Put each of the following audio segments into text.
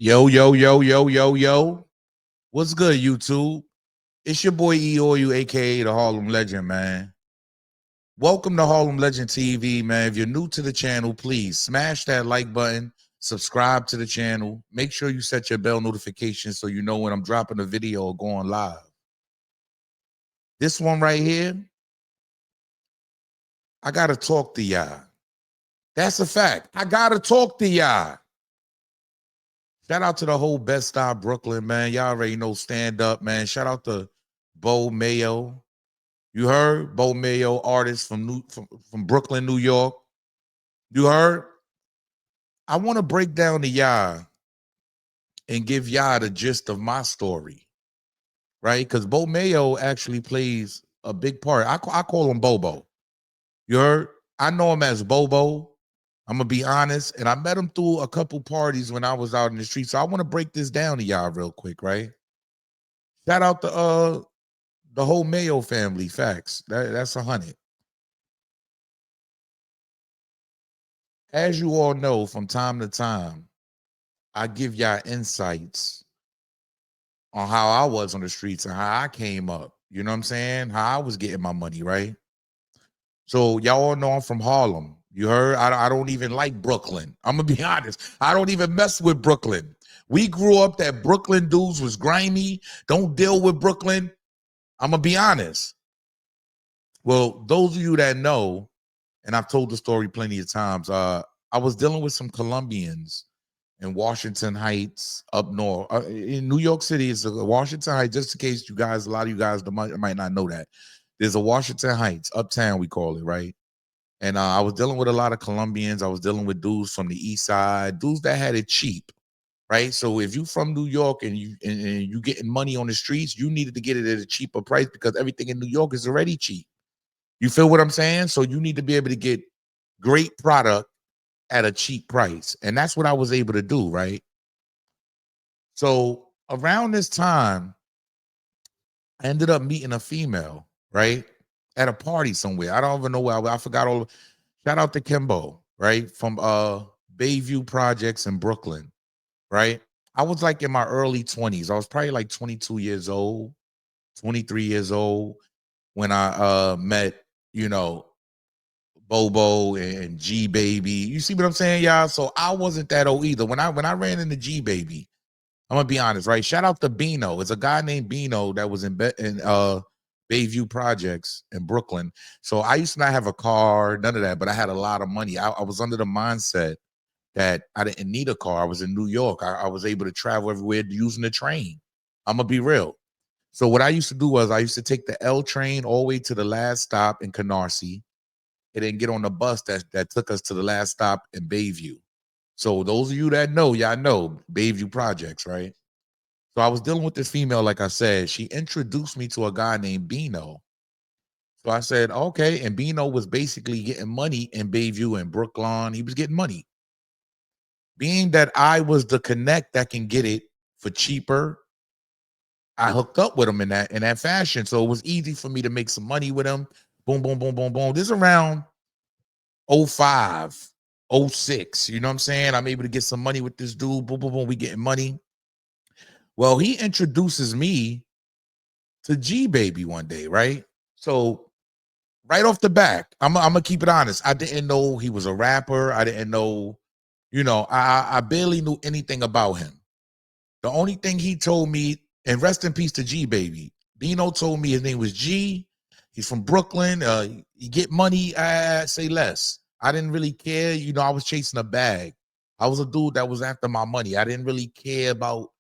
Yo, yo, yo, yo, yo, yo. What's good, YouTube? It's your boy E-Oil, aka the Harlem Legend, man. Welcome to Harlem Legend TV, man. If you're new to the channel, please smash that like button, subscribe to the channel. Make sure you set your bell notification so you know when I'm dropping a video or going live. This one right here, I gotta talk to y'all. That's a fact. I gotta talk to y'all. Shout out to the whole bedstuy Brooklyn, man. Y'all already know stand up, man. Shout out to Mayo. You heard? Mayo, artist from Brooklyn, New York. You heard? I want to break down to y'all and give y'all the gist of my story, right? Because Mayo actually plays a big part. I call him Bobo. You heard? I know him as Bobo. I'm gonna be honest, and I met him through a couple parties when I was out in the street. So I want to break this down to y'all real quick, right? Shout out to the whole Mayo family. Facts. That's 100. As you all know, from time to time, I give y'all insights on how I was on the streets and how I came up. You know what I'm saying? How I was getting my money, right? So y'all all know I'm from Harlem. You heard? I don't even like Brooklyn. I'm gonna be honest. I don't even mess with Brooklyn. We grew up that Brooklyn dudes was grimy. Don't deal with Brooklyn. I'm gonna be honest. Well, those of you that know, and I've told the story plenty of times, I was dealing with some Colombians in Washington Heights up north. In New York City, it's Washington Heights, just in case you guys, a lot of you guys might not know that. There's a Washington Heights, uptown, we call it, right? And I was dealing with a lot of Colombians. I was dealing with dudes from the east side, dudes that had it cheap, right? So if you from New York and you getting money on the streets, you needed to get it at a cheaper price because everything in New York is already cheap. You feel what I'm saying? So you need to be able to get great product at a cheap price. And that's what I was able to do, right? So around this time, I ended up meeting a female, right? At a party somewhere. I don't even know where I forgot all. Shout out to Kimbo, right? From Bayview Projects in Brooklyn, right? I was like in my early 20s. I was probably like 22 years old, 23 years old when I met, you know, Bobo and gbaby. You see what I'm saying, y'all? So I wasn't that old either. When I ran into gbaby, I'm gonna be honest, right? Shout out to Bino. It's a guy named Bino that was in Bayview Projects in Brooklyn. So I used to not have a car, none of that, but I had a lot of money. I was under the mindset that I didn't need a car. I was in New York. I was able to travel everywhere using the train. I'm gonna be real. So what I used to do was I used to take the L train all the way to the last stop in Canarsie and then get on the bus that took us to the last stop in Bayview. So those of you that know, y'all know Bayview Projects, right? So I was dealing with this female, like I said. She introduced me to a guy named Bino. So I said, okay. And Bino was basically getting money in Bayview and Brooklyn. He was getting money. Being that I was the connect that can get it for cheaper, I hooked up with him in that fashion. So it was easy for me to make some money with him. Boom, boom, boom, boom, boom. This is around 05, 06. You know what I'm saying? I'm able to get some money with this dude. Boom, boom, boom. We getting money. Well, he introduces me to gbaby one day, right? So right off the back, I'm gonna keep it honest. I didn't know he was a rapper. I didn't know, I barely knew anything about him. The only thing he told me, and rest in peace to gbaby. Bino told me his name was G. He's from Brooklyn. You get money, say less. I didn't really care. I was chasing a bag. I was a dude that was after my money. I didn't really care about,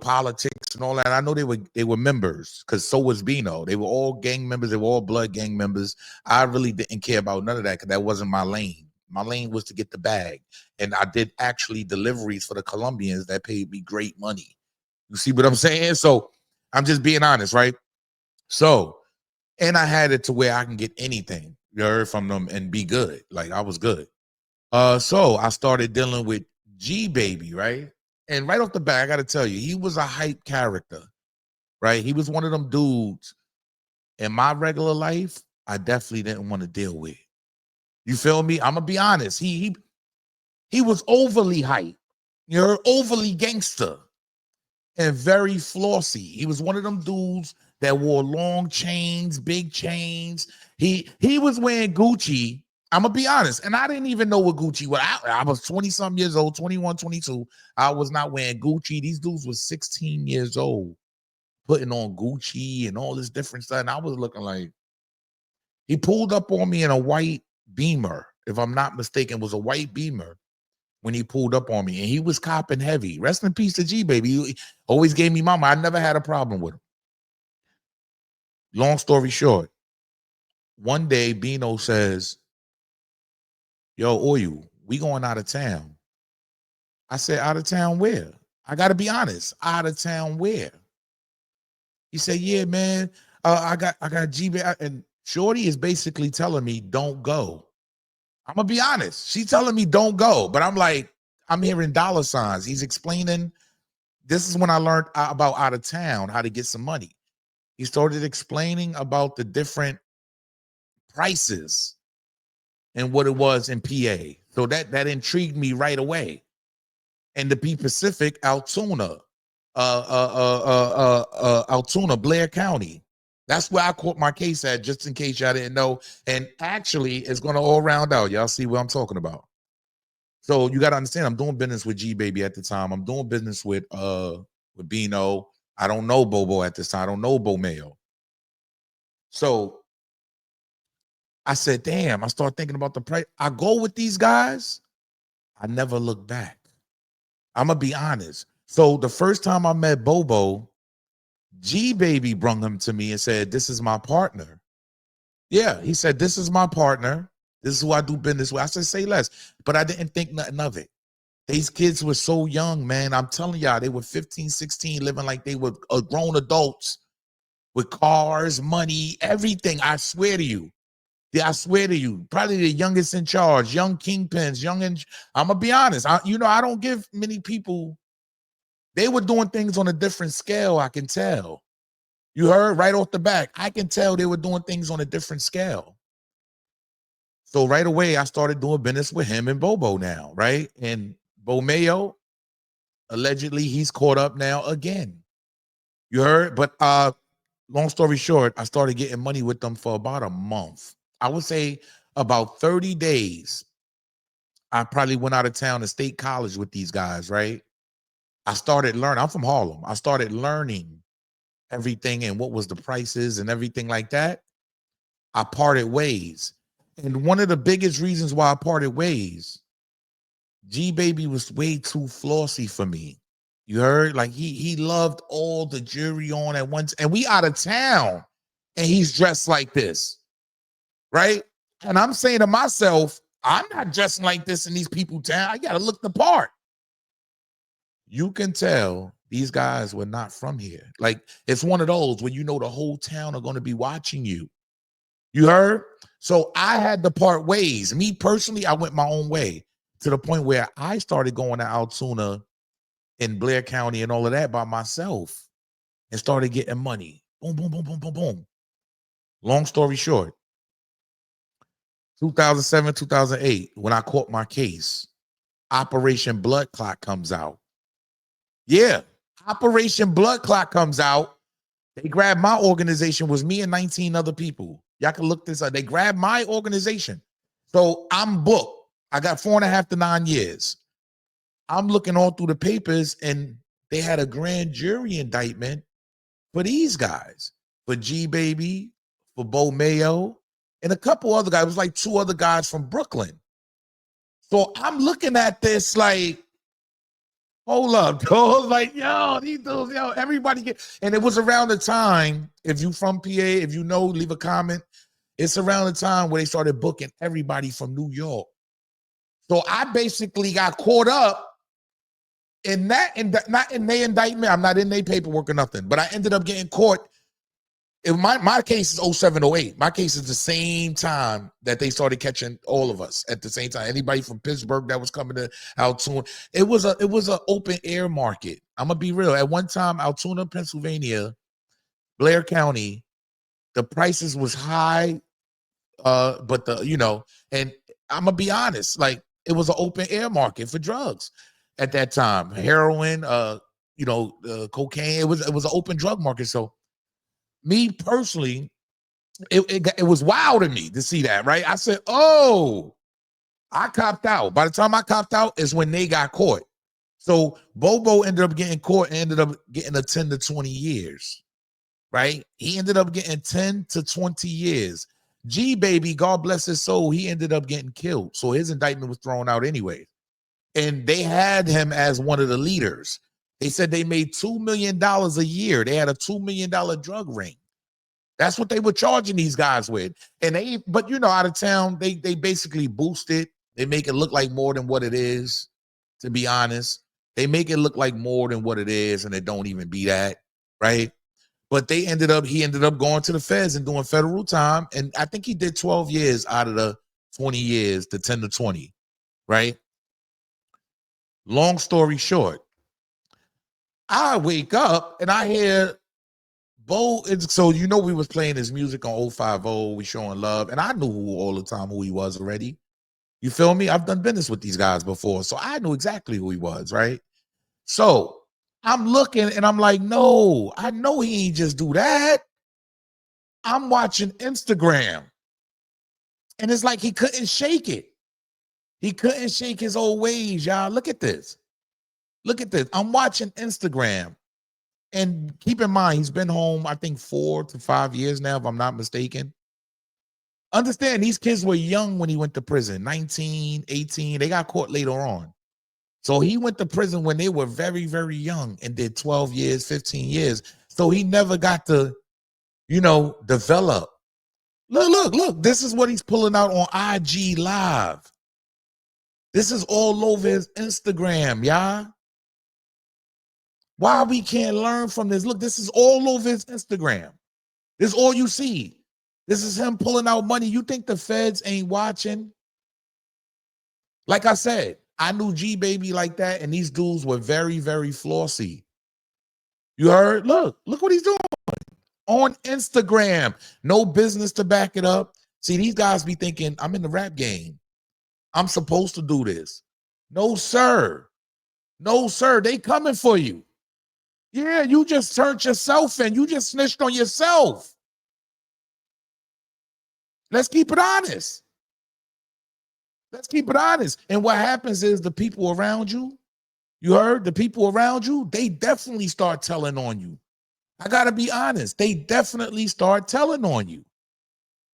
politics and all that. I know they were members because so was Bino. They were all gang members. They were all blood gang members. I really didn't care about none of that because that wasn't my lane. My lane was to get the bag. And I did actually deliveries for the Colombians that paid me great money. You see what I'm saying? So I'm just being honest, right? So, and I had it to where I can get anything, you heard, from them and be good. Like I was good. So I started dealing with gbaby, right? And right off the bat, I got to tell you, he was a hype character, right? He was one of them dudes in my regular life I definitely didn't want to deal with. You feel me? I'm gonna be honest. He was overly hype. You're overly gangster and very flossy. He was one of them dudes that wore long chains, big chains. He was wearing Gucci. I'm gonna be honest, and I didn't even know what Gucci was. I was 20-some years old, 21, 22. I was not wearing Gucci. These dudes was 16 years old, putting on Gucci and all this different stuff. And I was looking like, he pulled up on me in a white Beamer, if I'm not mistaken, it was a white Beamer when he pulled up on me, and he was copping heavy. Rest in peace to gbaby. He always gave me mama. I never had a problem with him. Long story short, one day Bino says, yo, Oyu, we going out of town. I said, out of town where? I got to be honest. Out of town where? He said, yeah, man, I got gbaby. And Shorty is basically telling me, don't go. I'm going to be honest. She's telling me don't go. But I'm like, I'm hearing dollar signs. He's explaining. This is when I learned about out of town, how to get some money. He started explaining about the different prices and what it was in PA. So that intrigued me right away. And to be Pacific, Altoona, Altoona, Blair County. That's where I caught my case at, just in case y'all didn't know. And actually, it's going to all round out. Y'all see what I'm talking about. So you got to understand, I'm doing business with gbaby at the time. I'm doing business with Bino. I don't know Bobo at this time. I don't know Bo Mayo. So I said, damn, I start thinking about the price. I go with these guys. I never look back. I'm going to be honest. So the first time I met Bobo, gbaby brung him to me and said, this is my partner. Yeah, he said, this is my partner. This is who I do business with. I said, say less. But I didn't think nothing of it. These kids were so young, man. I'm telling y'all, they were 15, 16, living like they were grown adults with cars, money, everything. I swear to you. Yeah, I swear to you. Probably the youngest in charge, young kingpins, I'm going to be honest. I don't give many people. They were doing things on a different scale, I can tell. You heard right off the back. I can tell they were doing things on a different scale. So right away, I started doing business with him and Bobo now, right? And Bo Mayo, allegedly, he's caught up now again. You heard? But long story short, I started getting money with them for about a month. I would say about 30 days. I probably went out of town to State College with these guys, right? I started learning. I'm from Harlem. I started learning everything and what was the prices and everything like that. I parted ways. And one of the biggest reasons why I parted ways, gbaby was way too flossy for me. You heard? Like he loved all the jewelry on at once. And we out of town and he's dressed like this, right? And I'm saying to myself, I'm not dressing like this in these people town. I got to look the part. You can tell these guys were not from here. Like, it's one of those where you know the whole town are going to be watching you. You heard? So I had to part ways. Me personally, I went my own way to the point where I started going to Altoona in Blair County and all of that by myself and started getting money. Boom, boom, boom, boom, boom, boom. Long story short, 2007, 2008, when I caught my case, Operation Blood Clot comes out. Yeah, Operation Blood Clot comes out. They grabbed my organization, was me and 19 other people. Y'all can look this up. They grabbed my organization. So I'm booked. I got 4.5 to 9 years. I'm looking all through the papers, and they had a grand jury indictment for these guys, for gbaby, for Bo Mayo, and a couple other guys. It was like 2 other guys from Brooklyn. So I'm looking at this like, hold up, dog. Like, yo, these dudes, yo, everybody get. And it was around the time, if you from PA, if you know, leave a comment. It's around the time where they started booking everybody from New York. So I basically got caught up in that, not in their indictment. I'm not in their paperwork or nothing, but I ended up getting caught. My case is 07, 08. My case is the same time that they started catching all of us at the same time. Anybody from Pittsburgh that was coming to Altoona. It was an open air market. I'm gonna be real. At one time, Altoona, Pennsylvania, Blair County, the prices was high, but and I'm gonna be honest, like, it was an open air market for drugs. at that time. Heroin, cocaine. It was an open drug market. So me personally, it was wild to me to see that, right? I said, oh, I copped out. By the time I copped out is when they got caught. So Bobo ended up getting caught and ended up getting a 10 to 20 years, right? He ended up getting 10 to 20 years. Gbaby, God bless his soul, he ended up getting killed. So his indictment was thrown out anyway. And they had him as one of the leaders. They said they made $2 million a year. They had a $2 million drug ring. That's what they were charging these guys with. And but out of town, they basically boost it. They make it look like more than what it is, to be honest. They make it look like more than what it is, and it don't even be that, right? But he ended up going to the feds and doing federal time. And I think he did 12 years out of the 20 years, the 10 to 20, right? Long story short, I wake up and I hear Bo. So we was playing his music on 050, we showing love, and I knew all the time who he was already. You feel me? I've done business with these guys before, so I knew exactly who he was, right? So I'm looking and I'm like, no, I know he ain't just do that. I'm watching Instagram, and it's like he couldn't shake it. He couldn't shake his old ways, y'all. Look at this. Look at this. I'm watching Instagram. And keep in mind, he's been home, I think 4 to 5 years now, if I'm not mistaken. Understand, these kids were young when he went to prison, 19, 18. They got caught later on. So he went to prison when they were very, very young and did 12 years, 15 years. So he never got to, develop. Look. This is what he's pulling out on IG Live. This is all over his Instagram, y'all. Why we can't learn from this? Look, this is all over his Instagram. This is all you see. This is him pulling out money. You think the feds ain't watching? Like I said, I knew Gbaby like that, and these dudes were very, very flossy. You heard? Look what he's doing on Instagram. No business to back it up. See, these guys be thinking, I'm in the rap game. I'm supposed to do this. No, sir. No, sir. They coming for you. Yeah, you just turned yourself in. You just snitched on yourself. Let's keep it honest. Let's keep it honest. And what happens is the people around you, you heard? The people around you, they definitely start telling on you. I got to be honest. They definitely start telling on you.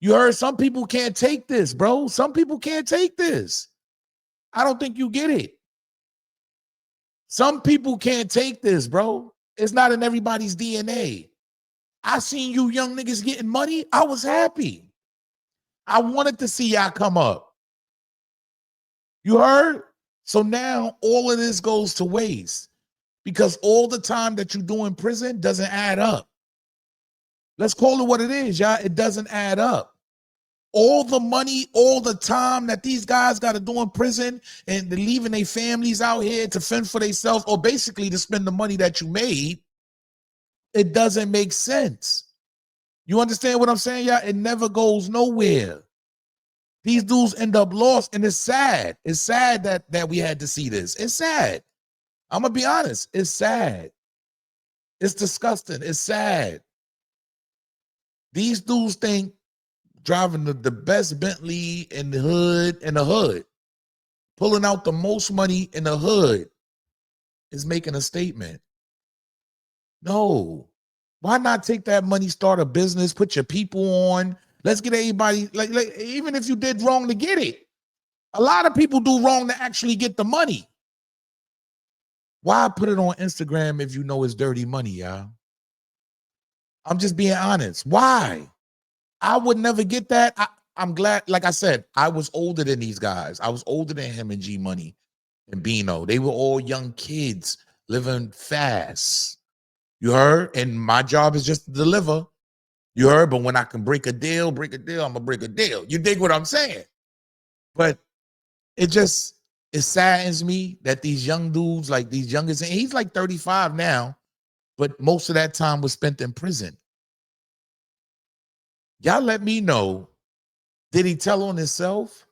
You heard? Some people can't take this, bro. Some people can't take this. I don't think you get it. Some people can't take this, bro. It's not in everybody's DNA. I seen you young niggas getting money. I was happy. I wanted to see y'all come up. You heard? So now all of this goes to waste because all the time that you do in prison doesn't add up. Let's call it what it is, y'all. It doesn't add up. All the money, all the time that these guys got to do in prison, and they're leaving their families out here to fend for themselves, or basically to spend the money that you made, it doesn't make sense. You understand what I'm saying, y'all? It never goes nowhere. These dudes end up lost, and it's sad. It's sad that we had to see this. It's sad. I'm going to be honest. It's sad. It's disgusting. It's sad. These dudes think driving the best Bentley in the hood, pulling out the most money in the hood is making a statement. No. Why not take that money, start a business, put your people on? Let's get everybody, like even if you did wrong to get it. A lot of people do wrong to actually get the money. Why put it on Instagram if you know it's dirty money, y'all? I'm just being honest. Why? I would never get that. I'm glad, like I said, I was older than these guys. I was older than him and G Money and Bino. They were all young kids living fast. You heard? And my job is just to deliver. You heard? But when I can break a deal, I'm going to break a deal. You dig what I'm saying? But it saddens me that these young dudes, like these youngest, and he's like 35 now, but most of that time was spent in prison. Y'all let me know, did he tell on himself?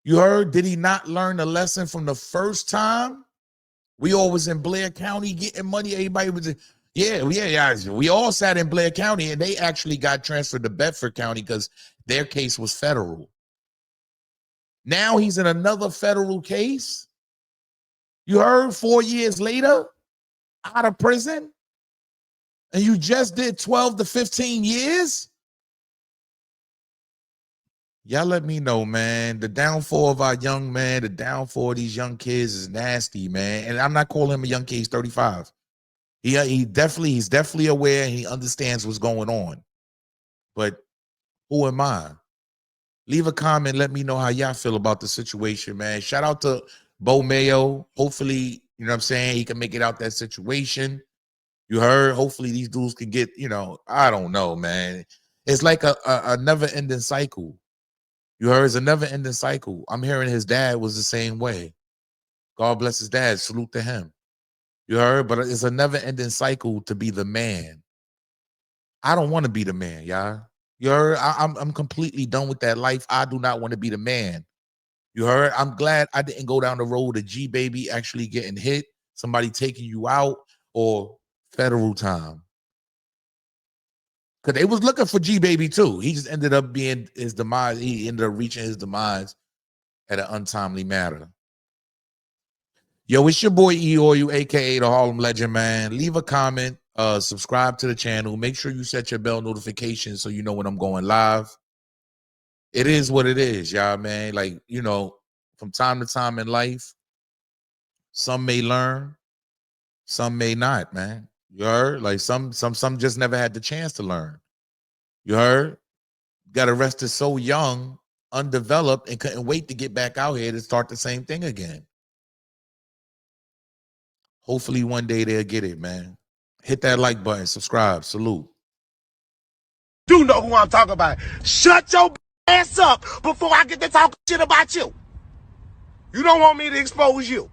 You heard? Did he not learn the lesson from the first time? We all was in Blair County getting money. Everybody was, yeah. We all sat in Blair County, and they actually got transferred to Bedford County because their case was federal. Now he's in another federal case. You heard 4 years later, out of prison, and you just did 12 to 15 years. Y'all let me know, man. The downfall of our young man, the downfall of these young kids is nasty, man. And I'm not calling him a young kid. He's 35. He's definitely aware and he understands what's going on. But who am I? Leave a comment. Let me know how y'all feel about the situation, man. Shout out to Mayo. Hopefully, you know what I'm saying, he can make it out that situation. You heard? Hopefully these dudes can get, I don't know, man. It's like a never-ending cycle. You heard? It's a never-ending cycle. I'm hearing his dad was the same way. God bless his dad. Salute to him. You heard? But it's a never-ending cycle to be the man. I don't want to be the man, y'all. You heard? I'm completely done with that life. I do not want to be the man. You heard? I'm glad I didn't go down the road of gbaby actually getting hit, somebody taking you out, or federal time. Because they was looking for gbaby too. He just ended up being his demise. He ended up reaching his demise at an untimely matter. Yo, it's your boy E-Oil, aka the Harlem Legend, man. Leave a comment, subscribe to the channel. Make sure you set your bell notifications so you know when I'm going live. It is what it is, y'all, man. Like, from time to time in life, some may learn, some may not, man. You heard? Like some just never had the chance to learn. You heard? Got arrested so young, undeveloped, and couldn't wait to get back out here to start the same thing again. Hopefully one day they'll get it, man. Hit that like button, subscribe, salute. You know who I'm talking about. Shut your ass up before I get to talking shit about you. You don't want me to expose you.